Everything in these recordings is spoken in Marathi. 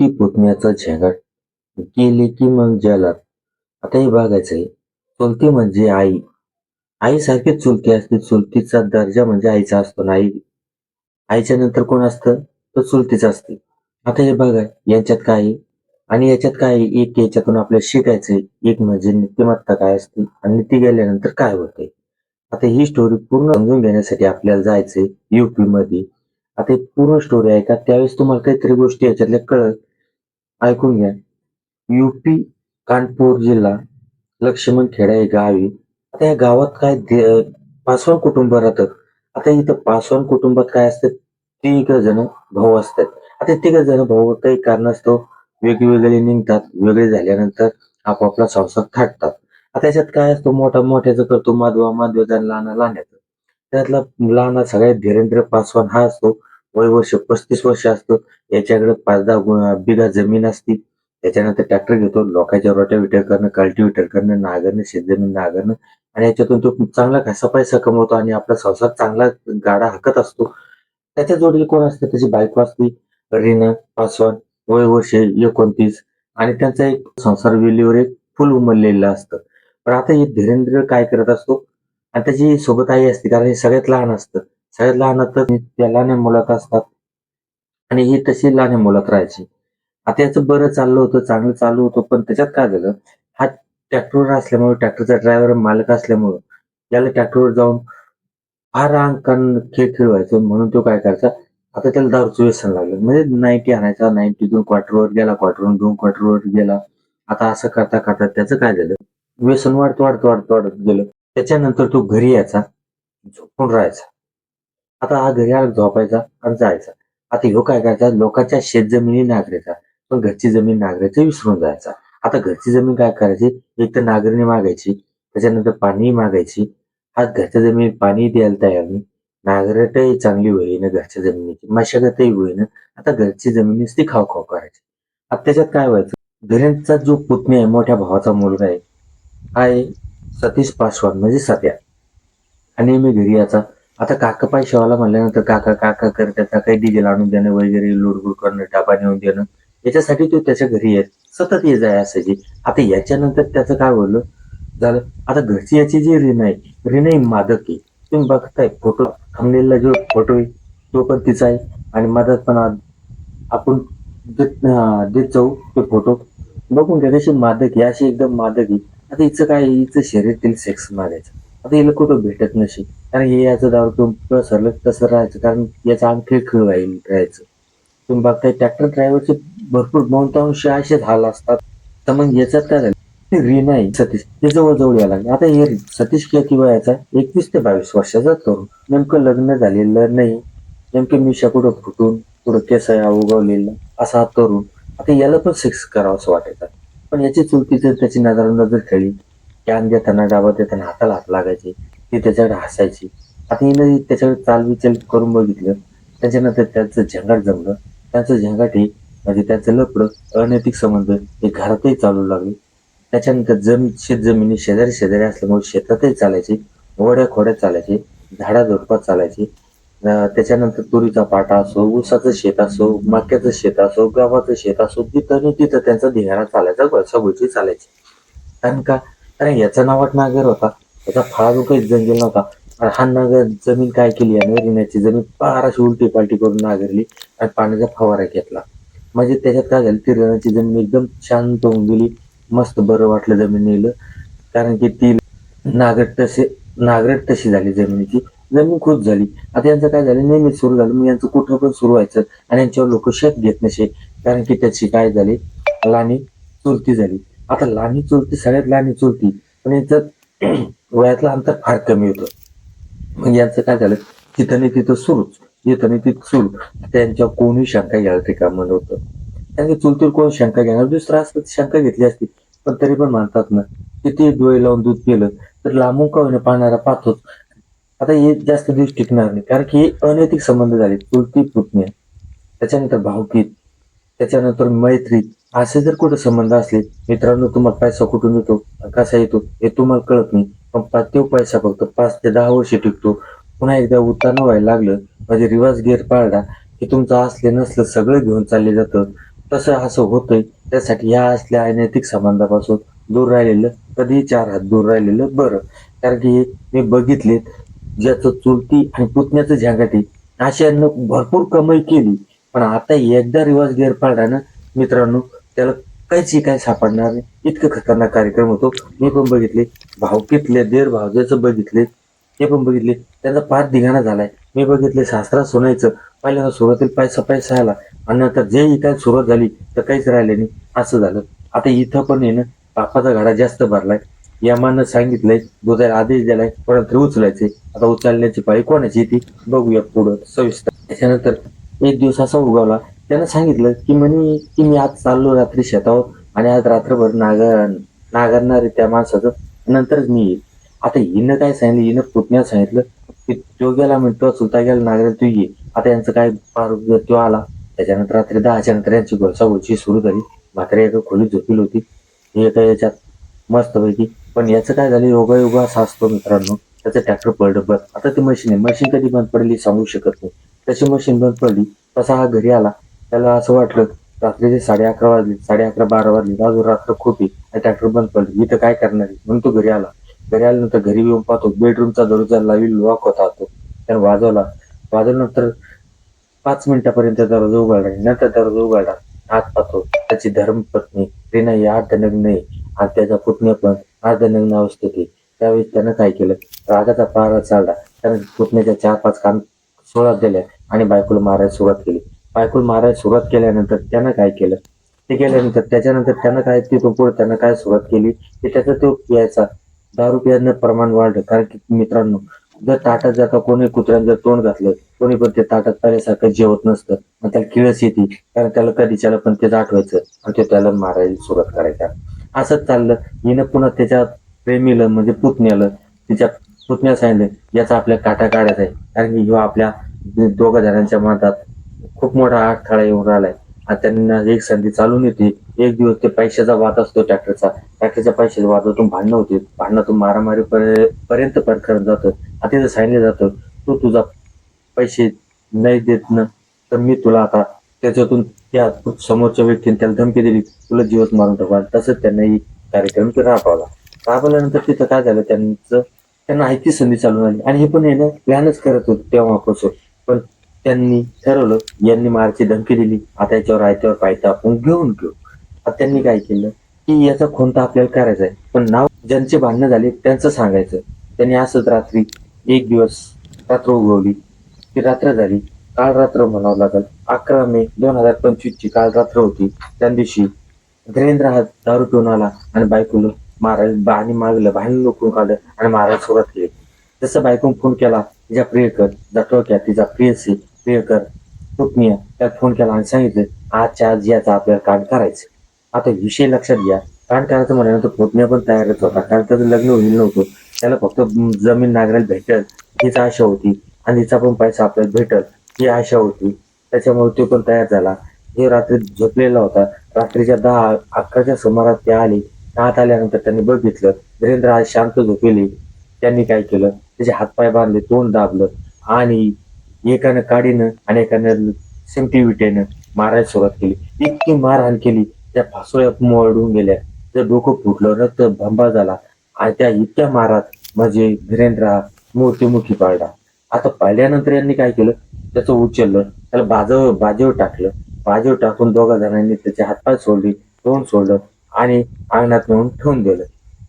चुलती पुतण्याचं झेंगाट गेली की मग जलात. आता हे बघायचं आहे. चुलती म्हणजे आई. आईसारखीच चुलती असते. चुलतीचा दर्जा म्हणजे आईचा असतो ना. आईच्या नंतर कोण असतं? तर चुलतीच असते. आता हे बघा यांच्यात काय आहे? आणि याच्यात काय आहे? एक याच्यातून आपल्याला शिकायचंय. एक म्हणजे नीतिमत्ता काय असते आणि नीती गेल्यानंतर काय होतंय. आता ही स्टोरी पूर्ण समजून घेण्यासाठी आपल्याला जायचंय युपी मध्ये. आता ही पूर्ण स्टोरी ऐका, त्यावेळेस तुम्हाला काहीतरी गोष्टी याच्यातल्या कळत. ऐकून घ्या. यूपी कानपूर जिल्हा लक्ष्मणखेडा हे गाव आहे. आता या गावात काय पासवान कुटुंब राहतात. आता इथं पासवान कुटुंबात काय असतं, तिघ जण भाऊ असतात. आता तिघ जण भाऊ काही कारणास्तव वेगवेगळे निघतात. वेगळे झाल्यानंतर आपापला संसार थाटतात. आता त्याच्यात काय असतो, मोठा मोठ्याचं करतो माधवा माधवाचा आणि लहाना लहान्याचं. त्यातला लहाना सगळ्यात धीरेंद्र पासवान हा असतो. वय वर्ष 35 वर्ष असतो. याच्याकडे 5-10 बिघा जमीन असती. त्याच्यानंतर ट्रॅक्टर घेतो. लोकांच्या रोटाव्हेटर करणं, कल्टिव्हेटर करणं, नांगरणं, शेतजमीन नांगरणं आणि याच्यातून तो चांगला कसा पैसा कमवतो आणि आपला संसार चांगला गाडा हाकत असतो. त्याच्या जोडीला कोण असतं? त्याची बायको असते रीना पासवान, वय वर्ष 29 आणि त्यांचा एक संसार वेलीवर एक फुल उमललेलं असतं. पण आता हे धीरेंद्र काय करत असतो आणि त्याची सोबत आई असते, कारण हे सगळ्यात लहान असतं. सगळ्यात लहान तर त्या लहान मुलात असतात आणि ही तशी लहान मुलात राहायची. आता याचं बरं चाललं होतं, चांगलं चालू होतं, पण त्याच्यात काय झालं, हा ट्रॅक्टरवर असल्यामुळे, ट्रॅक्टरचा ड्रायव्हर मालक असल्यामुळं त्याला ट्रॅक्टरवर जाऊन फार अंगकान खेळ खेळवायचं म्हणून तो काय करायचा, आता त्याला दारूचं व्यसन लागलं. म्हणजे 90 आणायचा, 90तून क्वार्टरवर गेला, क्वार्टरवरून 2 क्वार्टरवर गेला. आता असं करता करता त्याचं काय झालं, व्यसन वाढत वाढत वाढत वाढत गेलं. त्याच्यानंतर तो घरी यायचा, झोपून राहायचा. आता हा घरी आला, झोपायचा आणि जायचा. आता ह्यो काय करायचा, लोकांच्या शेतजमिनी नांगरायचा, पण घरची जमीन नांगरायचं विसरून जायचा. आता घरची जमीन काय करायची, एक तर नांगरणी मागायची, त्याच्यानंतर पाणी मागायची. हा घरच्या जमिनीत पाणी द्यायला तयार नाही. नांगरटही चांगली होईना घरच्या जमिनीची, मशागतही होईना. आता घरची जमीन नुसती खाव खाव करायची. आता त्याच्यात काय व्हायचं, धीरेंद्रचा जो पुतण्या आहे, मोठ्या भावाचा मुलगा आहे, हा आहे सतीश पासवान म्हणजे सत्या. हा नेहमी घरी यायचा. आता काका पैशावाला म्हणल्यानंतर काका काका करत त्याचा काही डिझेल आणून देणं वगैरे, लुडबुड करणं, डबा नेऊन देणं, याच्यासाठी तो त्याच्या घरी येत सतत ये जाय असायची. आता याच्यानंतर त्याचं काय बोललं झालं, आता घरची याची जी रीना आहे, रीना ही मादक आहे. तुम्ही बघताय फोटो, थंबनेलला जो फोटो आहे तो पण तिचा आहे आणि मधात पण आपण देत जाऊ ते फोटो बघून घ्या, कशी मादक आहे, अशी एकदम मादक आहे. आता हिचं काय आहे, हिचं शरीर तिला सेक्स मारायचं. आता हिला कुठं भेटत नशी, कारण हे याचं दारू पिऊन पसरलं तसं राहायचं, कारण याचा अंग खेळ राहायचं. तुम्ही बघताय ट्रॅक्टर ड्रायव्हरचे भरपूर बहुतांश असेच हाल असतात. तर मग याच्यात काय झालं, ते रीना आहे सतीश, ते जवळ यायला लागले. आता हे सतीश किती वयाचा, 21 ते 22 वर्षाचा तरुण, नेमकं लग्न झालेलं नाही, नेमकं मिशा कुठं फुटून कुठं केसाया उगवलेलं असा हा तरुण. आता याला पण सेक्स करावं असं वाटायचं. पण याची चुलतीचं त्याची नजर खेळली. कॅन देताना, डाबा देताना हाताला हात लागायचे, ती त्याच्याकडे हसायची. आता हिनं त्याच्याकडे चालविचल करून बघितलं. त्याच्यानंतर त्यांचं झंगाट जमलं. त्यांचं झंगाट हे म्हणजे त्यांचं लफडं, अनैतिक संबंध हे घरातही चालू लागले. त्याच्यानंतर शेतजमिनी शेजारी शेजारी असल्यामुळे शेतातही चालायचे, वड्या खोड्या चालायचे, झाडाझुडपात चालायचे. त्याच्यानंतर तुरीचा पाटा असो, ऊसाचं शेत असो, मक्याचं शेत असो, गव्हाचं शेत असो, जिथं नाही तिथं त्यांचा धिंगाणा चालायचा, बळसाबळशी चालायची. कारण का, कारण याचा नावाट नागर होता, त्याचा फाळा काही जंगल नव्हता. हा नागर जमीन काय केली याने, रिण्याची जमीन पार अशी उलटी पालटी करून नागरली आणि पाण्याचा फवारा घेतला. म्हणजे त्याच्यात काय झालं, ती रिण्याची जमीन एकदम शांत होऊन गेली. मस्त बरं वाटलं जमिनीला, कारण की ती नागरट तशी झाली जमिनीची. जमीन खुश झाली. आता यांचं काय झालं, नेहमीच सुरू झालं, मग यांचं कुठं पण सुरू व्हायचं आणि यांच्यावर लोक शेत घेत नसे, कारण की त्याची काय झाली, लाणी चुलती झाली. आता लहानी चुलती सगळ्यात लहानी चुलती, पण याचं वयातलं अंतर फार कमी होतं. मग यांचं काय झालं, तिथं नाही तिथं सुरूच, तिथं नाही तिथं सुरू. त्यांच्यावर कोणी शंका घ्यायला ते काम नव्हतं. कारण की चुलतीवर कोण शंका घेणार, दुसरं असतं शंका घेतली असती. पण तरी पण म्हणतात ना, किती डोळे लावून दूध पिलं तर लांबून का होईना पाहणारा पाहतोच. आता हे जास्त दिवस टिकणार नाही, कारण की हे अनैतिक संबंध झाले. चुलती पुतण्या, त्याच्यानंतर भावकीत, त्याच्यानंतर मैत्री, असे जर कुठे संबंध असले, मित्रांनो तुम्हाला पैसा कुठून येतो, कसा येतो हे तुम्हाला कळत नाही. पण तो पैसा फक्त 5 ते 10 वर्ष टिकतो. पुन्हा एकदा उतारनं व्हायला लागलं म्हणजे रिवर्स गिअर पाळला की तुमचं असले नसलं सगळं घेऊन चालले जातं. तसं असं होतंय त्यासाठी ह्या असल्या अनैतिक संबंधापासून दूर राहिलेलं कधीही 4 हात दूर राहिलेलं बरं. कारण की मी बघितले ज्याचं चुलती आणि पुतण्याचं झंझट आहे अशानं भरपूर कमाई केली. पण आता एकदा रिवाज गैर पाळला ना मित्रांनो त्याला काहीच काय सापडणार नाही. इतकं खतरनाक कार्यक्रम होतो. मी पण बघितले. भावकीतले दीर भावजाचं बघितले. ते पण बघितले. त्यांचा फार धिंगाणा झालाय. मी बघितले सासरा सुनायचं पहिल्यांदा सुरुवातीला पैसा आला आणि नंतर जे इकायला सुरुवात झाली तर काहीच राहिले नाही. असं झालं. आता इथं पण आहे ना पापाचा घडा जास्त भरलाय. यमानं सांगितलंय, दुधाला आदेश दिलाय, कोणाला तरी उचलायचंय. आता उचलण्याची पाळी कोणाची ती बघूया पुढं सविस्तर. त्याच्यानंतर एक दिवस असा उगवला, त्यानं सांगितलं की म्हणे की मी आज चाललो रात्री शेतावर आणि आज रात्रभर नांगरणार आहे त्या माणसाचं, नंतरच मी येईल. आता हिनं काय सांगितलं, हिनं पुतण्याला सांगितलं की तो गेला म्हणतो चुलता गेला नांगरायला तू ये. आता यांचं काय पार तो आला. त्याच्यानंतर रात्री 10च्या नंतर यांची घोसाघोशी सुरू झाली. म्हातारी एका खोलीत झोपेली होती. हे एका याच्यात मस्तपैकी. पण याचं काय झालं योगायोग असा असतो मित्रांनो, त्याचं ट्रॅक्टर पडलं बस. आता ती मशीन आहे. मशीन कधी बंद पडली सांगू शकत नाही. तशी मशीन बंद पडली. तसा हा घरी आला. त्याला असं वाटलं रात्रीचे 11:30 वाजले, 11:30, 12 वाजले. अजून रात्र खूप आहे आणि ट्रॅक्टर बंद पडली. इथं काय करणार आहे? म्हणून तो घरी आला. घरी आल्यानंतर घरी येऊन पाहतो बेडरूमचा दरवाजा लावी लॉक होता तो. त्यानं वाजवला. वाजवल्यानंतर 5 मिनिटापर्यंत दरवाजा उघडला नाही. नंतर दरवाजा उघडला. आत पाहतो त्याची धर्मपत्नी रीना ही अर्धनग्न आहे आणि त्याचा पुतण्या पण अर्धनग्न अवस्थेत आहे. त्यावेळेस त्यानं काय केलं, रागाचा पारा चालला. त्यानं पुतण्याच्या 4-5 कान सुळात दिल्या आणि बायकोला मारायला सुरुवात केली. बायकोला मारायला सुरुवात केल्यानंतर त्यानं काय केलं, ते केल्यानंतर त्याच्यानंतर त्यानं काय तिथून पुढे त्यानं काय सुरुवात केली की त्याचा तो प्यायचा दारू पिण्याचं प्रमाण वाढलं. कारण की मित्रांनो जर ताटात जर का कोणी कुत्र्यानं जर तोंड घातलं कोणी पण ते ताटात पहिल्यासारखं जेवत नसतं. मग त्याला किळस येते. कारण त्याला कधीच्याला पण तेच आठवायचं आणि तो त्याला मारायला सुरुवात करायचा. असंच चाललं. हिनं पुन्हा त्याच्या प्रेमीला म्हणजे पुतण्याला तिच्या पुतण्याला सांगितलं याचा आपल्या काटा काढायचा आहे. कारण की ह्यो आपल्या दोघा जणांच्या मनात खूप मोठा अडथळा येऊन राहिलाय आणि त्यांना एक संधी चालून येते. एक दिवस ते पैशाचा वाद असतो ट्रॅक्टरच्या पैशाच्या वादातून भांडणं होते. भांडणातून मारामारी पर्यंत प्रकरण जातं. आता तिथं सांगितलं जातं तू तुझा पैसे नाही देत ना तर मी तुला आता त्याच्यातून त्या समोरच्या व्यक्तीने त्याला धमकी दिली तुला जीवच मारून टाकवा. तसंच त्यांनी कार्यक्रम तो राबवला. राबवल्यानंतर तिथं काय झालं त्यांना ऐकती संधी चालून आली आणि हे पण आहे ना प्लॅनच करत होते तेव्हापासून. पण त्यांनी ठरवलं यांनी मारची धमकी दिली आता याच्यावर आयत्यावर पायथा आपण घेऊ. आता त्यांनी काय केलं की याचा खून तर आपल्याला करायचा आहे पण नाव ज्यांचे भांडणं झाले त्यांचं सांगायचं. त्यांनी असंच रात्री एक दिवस रात्र उगवली. ती रात्र झाली. काल रात्र म्हणावं लागेल. 11 मे 2025 ची काल रात्र होती. त्या दिवशी धीरेंद्र हा दारू पिऊन आला आणि बायकोला मारायला आणि मागलं भांडण लुकून काढलं आणि मारायला सुरुवात केली. जसं बायकोनं फोन केला तिच्या प्रियकर जाटोक्या तिचा प्रियसी प्रियकर पुतण्या त्यात फोन केला आणि सांगितलं आजच्या आज याचा आपल्याला कांड करायचं. आता विषय लक्षात घ्या. कांड करायचं म्हणल्यानंतर पुतण्या पण तयारच होता कारण त्याचं लग्न होईल नव्हतं. त्याला फक्त जमीन नांगरायला भेटेल हीच आशा होती आणि हिचा पण पैसा आपल्याला भेटल ही आशा होती. त्याच्यामुळे तो पण तयार झाला. हे रात्री झोपलेला होता. रात्रीच्या 10-11च्या सुमारास ते आले. आत आल्यानंतर त्यांनी बघितलं धीरेंद्र आज शांत झोपेली. त्यांनी काय केलं त्याचे हातपाय बांधले तोंड दाबलं आणि एकानं काडीनं आणि एकानं सिमटी विटेनं मारायला सुरुवात केली. इतकी मारहाण केली त्या फासोळ्या मरडून गेल्या. त्या डोकं फुटलं रक्त भंबाळ झाला आणि त्या इतक्या मारात म्हणजे धीरेंद्र हा मृत्युमुखी पाळला. आता पाहिल्यानंतर यांनी काय केलं त्याचं उचललं त्याला बाजेवर टाकलं. बाजेवर टाकून दोघा जणांनी त्याचे हातपाय सोडले तोंड सोडलं आणि अंगणात नेऊन ठेवून दिलं.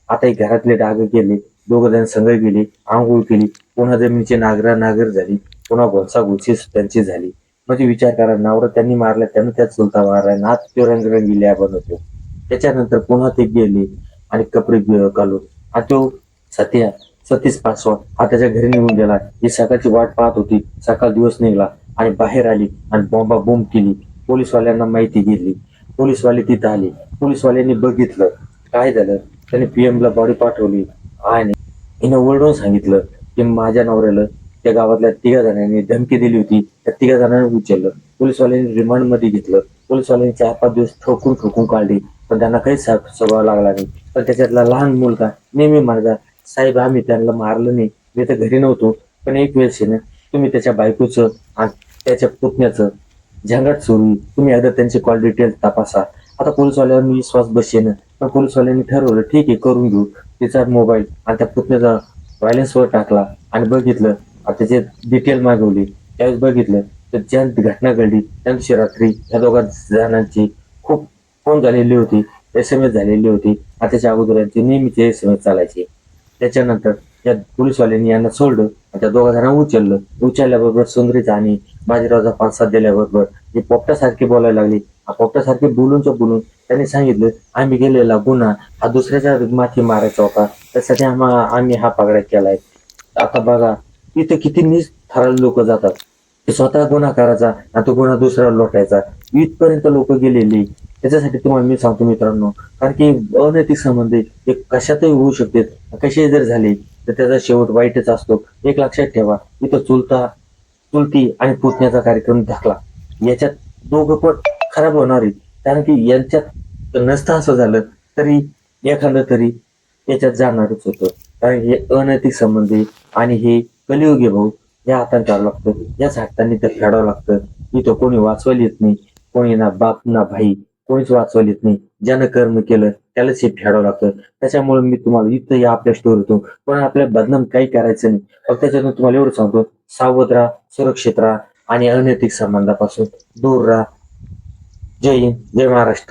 आता हे घरातले डाग गेले. दोघ जण संघ गेले आंघोळ केली. पुन्हा जमिनीची नागर झाली. पुन्हा घोसाघोशी त्यांची झाली. म्हणजे विचार करा नवरा त्यांनी मारला त्यानं त्यात चुलता मारला नाच तो रंगरंगी बनवतो. त्याच्यानंतर पुन्हा ते गेले आणि कपडे घालून आणि तो सत्या सतीश पासवान हा त्याच्या घरी निघून गेला. ही सकाळची वाट पाहत होती. सकाळ दिवस निघाला आणि बाहेर आली आणि बॉम्ब केली. पोलीसवाल्यांना माहिती गेली. पोलीसवाले तिथं आले. पोलीसवाल्यांनी बघितलं काय झालं. त्यांनी PM ला बॉडी पाठवली आणि हिनं ओरडून सांगितलं की माझ्या नवऱ्याला त्या गावातल्या 3 जणांनी धमकी दिली होती. त्या 3 जणांनी उचललं. पोलीसवाल्यांनी रिमांड मध्ये घेतलं. पोलीसवाल्यांनी 4-5 दिवस ठोकून काढली पण त्यांना काहीच स्वभाव लागला नाही. पण त्याच्यातला लहान मुलगा नेहमी माझा साहेब आम्ही त्यांना मारलं नाही. मी तर घरी नव्हतो. पण एक वेळेस आहे ना तुम्ही त्याच्या बायकोचं आणि त्याच्या पुतण्याचं झंगाट सुरू आहे. तुम्ही एकदा त्यांचे कॉल डिटेल तपासा. आता पोलिसवाल्यावर मी विश्वास बसेन, पण पोलिसवाल्यांनी ठरवलं ठीक आहे करून घेऊ. तिचा मोबाईल आणि त्या पुतण्याचा वर टाकला आणि बघितलं आणि त्याचे डिटेल मागवली. त्यावेळेस बघितलं तर ज्या घटना घडली त्या दिवशी रात्री ह्या दोघा जणांची खूप फोन झालेली होती, SMS झालेली होती आणि त्याच्या अगोदर यांचे नेहमीचे SMS चालायचे. त्याच्यानंतर त्या पोलिसवाल्यांनी यांना सोडलं आणि त्या दोघा जणांना उचलल्याबरोबर सुंदरीचा आणि बाजीरावचा फासा दिल्याबरोबर हे पोपटासारखे बोलायला लागले. पोपटासारखे बोलूनच्या बोलून त्यांनी सांगितलं आम्ही गेलेला गुन्हा हा दुसऱ्याच्या माथी मारायचा होता, त्यासाठी आम्ही हा पगडा केलाय. आता बघा इथे किती थरार लोक जातात. ते स्वतः गुन्हा करायचा आणि तो गुन्हा दुसऱ्याला लोटायचा, इथपर्यंत लोक गेलेली. त्याच्यासाठी तुम्हाला मी सांगतो मित्रांनो, कारण की अनैतिक संबंध हे कशातही होऊ शकते. कसे जर झाले तर त्याचा शेवट वाईटच असतो. एक लक्षात ठेवा, इथं चुलती आणि पुतण्याचा कार्यक्रम झाला, याच्यात दोघं पण खराब होणार आहेत. कारण की यांच्यात नसतं असं झालं तरी एखादं तरी याच्यात जाणारच होतं. कारण हे अनैतिक संबंध आहे आणि हे कलियुग आहे भाऊ. या हाताने करावं लागतं, याच हाताने ते फेडावं लागतं. इथं कोणी वाचवायला येत नाही, कोणी ना बाप ना भाई, कोणीच वाचवायला येत नाही. ज्यानं कर्म केलं त्यालाच हे फेडावं लागतं. त्याच्यामुळे मी तुम्हाला इथं या आपल्या स्टोरीतून पण आपल्या बदनाम काही करायचं नाही. फक्त त्याच्यातून तुम्हाला एवढं सांगतो, सावध राहा, सुरक्षित राहा आणि अनैतिक संबंधापासून दूर राहा. जय हिंद, जय महाराष्ट्र.